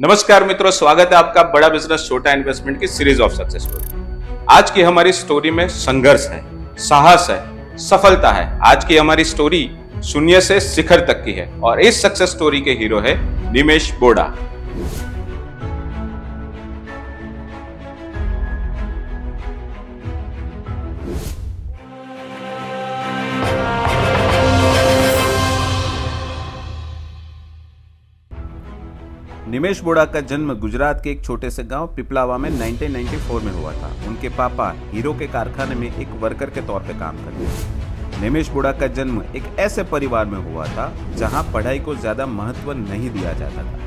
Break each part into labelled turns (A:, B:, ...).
A: नमस्कार मित्रों, स्वागत है आपका बड़ा बिजनेस छोटा इन्वेस्टमेंट की सीरीज ऑफ सक्सेस स्टोरी। आज की हमारी स्टोरी में संघर्ष है, साहस है, सफलता है। आज की हमारी स्टोरी शून्य से शिखर तक की है और इस सक्सेस स्टोरी के हीरो है निमेश बोड़ा। निमेश बोड़ा का जन्म गुजरात के एक छोटे से गांव पिपलावा में 1994 में हुआ था। उनके पापा हीरो के कारखाने में एक वर्कर के तौर पे काम करते थे। निमेश बोड़ा का जन्म एक ऐसे परिवार में हुआ था जहां पढ़ाई को ज्यादा महत्व नहीं दिया जाता था,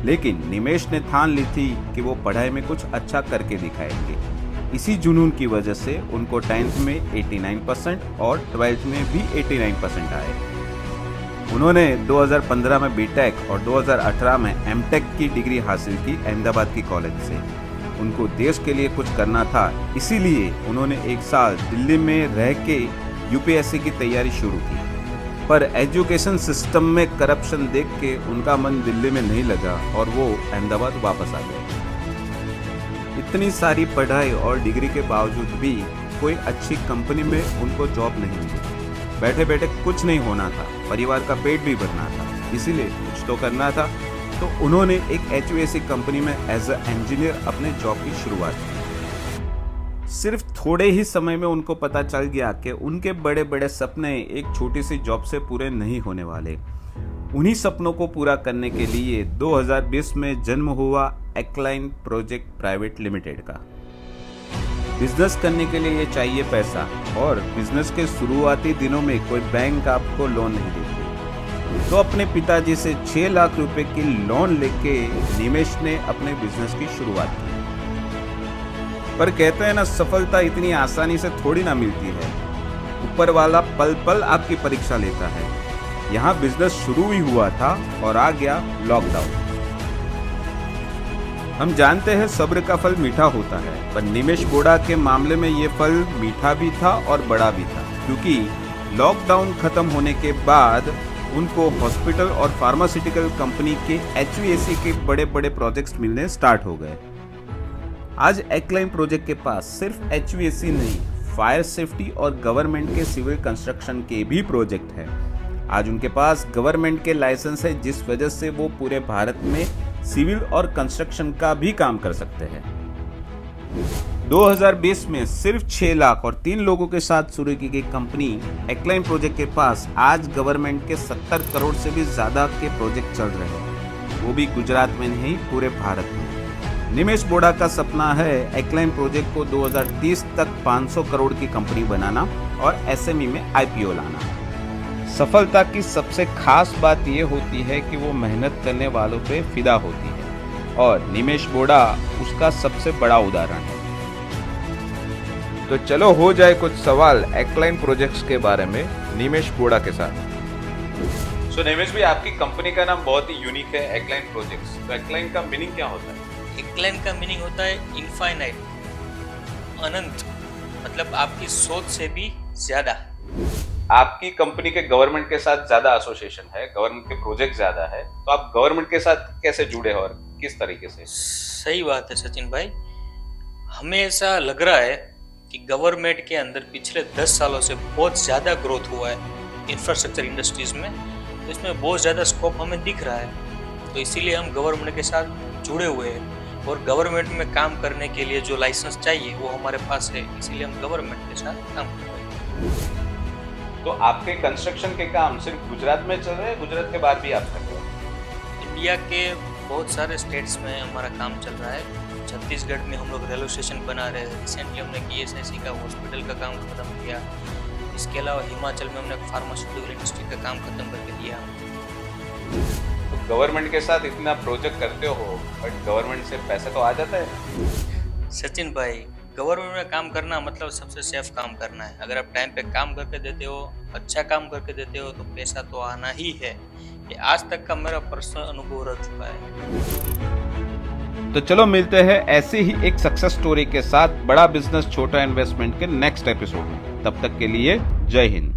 A: लेकिन निमेश ने ठान ली थी कि वो पढ़ाई में कुछ अच्छा करके दिखाएंगे। इसी जुनून की वजह से उनको 10th में 89% और 12th में भी 89% आए। उन्होंने 2015 में बीटेक और 2018 में एमटेक की डिग्री हासिल की अहमदाबाद की कॉलेज से। उनको देश के लिए कुछ करना था, इसीलिए उन्होंने एक साल दिल्ली में रह के यूपीएससी की तैयारी शुरू की। पर एजुकेशन सिस्टम में करप्शन देख के उनका मन दिल्ली में नहीं लगा और वो अहमदाबाद वापस आ गए। इतनी सारी पढ़ाई और डिग्री के बावजूद भी कोई अच्छी कंपनी में उनको जॉब नहीं मिली। बैठे बैठे कुछ नहीं होना था, परिवार का पेट भी भरना था, इसीलिए कुछ तो करना था। तो उन्होंने एक एचवीएसी कंपनी में एज अ इंजीनियर अपने जॉब की शुरुआत की। सिर्फ थोड़े ही समय में उनको पता चल गया कि उनके बड़े बड़े सपने एक छोटी सी जॉब से पूरे नहीं होने वाले। उन्हीं सपनों को पूरा करने के लिए 2020 में जन्म हुआ एक्लाइन प्रोजेक्ट प्राइवेट लिमिटेड का। बिजनेस करने के लिए ये चाहिए पैसा, और बिजनेस के शुरुआती दिनों में कोई बैंक आपको लोन नहीं देती। तो अपने पिताजी से 6 लाख रुपए की लोन लेके निमेश ने अपने बिजनेस की शुरुआत की। पर कहते हैं ना, सफलता इतनी आसानी से थोड़ी ना मिलती है। ऊपर वाला पल पल आपकी परीक्षा लेता है। यहाँ बिजनेस शुरू ही हुआ था और आ गया लॉकडाउन। हम जानते हैं सब्र का फल मीठा होता है, पर निमेश बोड़ा के मामले में ये फल मीठा भी था और बड़ा भी था, क्योंकि लॉकडाउन खत्म होने के बाद उनको हॉस्पिटल और फार्मास्यूटिकल कंपनी के एचवीएसी के बड़े बड़े प्रोजेक्ट्स मिलने स्टार्ट हो गए। आज एक्लाइन प्रोजेक्ट के पास सिर्फ एचवीएसी नहीं, फायर सेफ्टी और गवर्नमेंट के सिविल कंस्ट्रक्शन के भी प्रोजेक्ट है। आज उनके पास गवर्नमेंट के लाइसेंस है, जिस वजह से वो पूरे भारत में सिविल और कंस्ट्रक्शन का भी काम कर सकते हैं। 2020 में सिर्फ 6 लाख और 3 लोगों के साथ शुरू की गई कंपनी एक्लाइन प्रोजेक्ट के पास आज गवर्नमेंट के 70 करोड़ से भी ज्यादा के प्रोजेक्ट चल रहे हैं, वो भी गुजरात में नहीं, पूरे भारत में। निमेश बोड़ा का सपना है एक्लाइन प्रोजेक्ट को 2030 तक 500 करोड़ की कंपनी बनाना और एसएमई में आईपीओ लाना। सफलता की सबसे खास बात यह होती है कि वो मेहनत करने वालों पे फिदा होती है, और निमेश बोड़ा उसका सबसे बड़ा उदाहरण है। तो चलो हो जाए कुछ सवाल एक्लाइन प्रोजेक्ट्स के बारे में निमेश बोड़ा के साथ। सो निमेश भाई, आपकी कंपनी का नाम बहुत ही यूनिक है, एक्लाइन प्रोजेक्ट्स। तो एक्लाइन का मीनिंग क्या होता है?
B: एक्लाइन का मीनिंग होता है इनफाइनाइट, अनंत, मतलब आपकी सोच से भी ज्यादा।
A: आपकी कंपनी के गवर्नमेंट के साथ ज्यादा एसोसिएशन है, गवर्नमेंट के प्रोजेक्ट ज्यादा है, तो आप गवर्नमेंट के साथ कैसे जुड़े हो और किस तरीके से?
B: सही बात है सचिन भाई, हमें ऐसा लग रहा है कि गवर्नमेंट के अंदर पिछले 10 सालों से बहुत ज़्यादा ग्रोथ हुआ है इंफ्रास्ट्रक्चर इंडस्ट्रीज में, तो इसमें बहुत ज़्यादा स्कोप हमें दिख रहा है। तो इसीलिए हम गवर्नमेंट के साथ जुड़े हुए हैं, और गवर्नमेंट में काम करने के लिए जो लाइसेंस चाहिए वो हमारे पास है, इसीलिए हम गवर्नमेंट के साथ काम कर रहे हैं।
A: तो आपके कंस्ट्रक्शन के काम सिर्फ गुजरात में चल रहे हैं, गुजरात के बाहर भी आप कर रहे हैं?
B: इंडिया के बहुत सारे स्टेट्स में हमारा काम चल रहा है। छत्तीसगढ़ में हम लोग रेलवे स्टेशन बना रहे हैं, रिसेंटली हमने ईएसआईसी का हॉस्पिटल का काम खत्म किया। इसके अलावा हिमाचल में हमने फार्मास्यूटिकल इंडस्ट्री का काम खत्म करके दिया।
A: तो गवर्नमेंट के साथ इतना प्रोजेक्ट करते हो, बट गवर्नमेंट से पैसा तो आ जाता है?
B: सचिन भाई, गवर्नमेंट में काम करना मतलब सबसे सेफ काम करना है। अगर आप टाइम पे काम करके देते हो, अच्छा काम करके देते हो, तो पैसा तो आना ही है। ये आज तक का मेरा पर्सनल अनुभव रह चुका है।
A: तो चलो मिलते हैं ऐसी ही एक सक्सेस स्टोरी के साथ बड़ा बिजनेस छोटा इन्वेस्टमेंट के नेक्स्ट एपिसोड में। तब तक के लिए जय हिंद।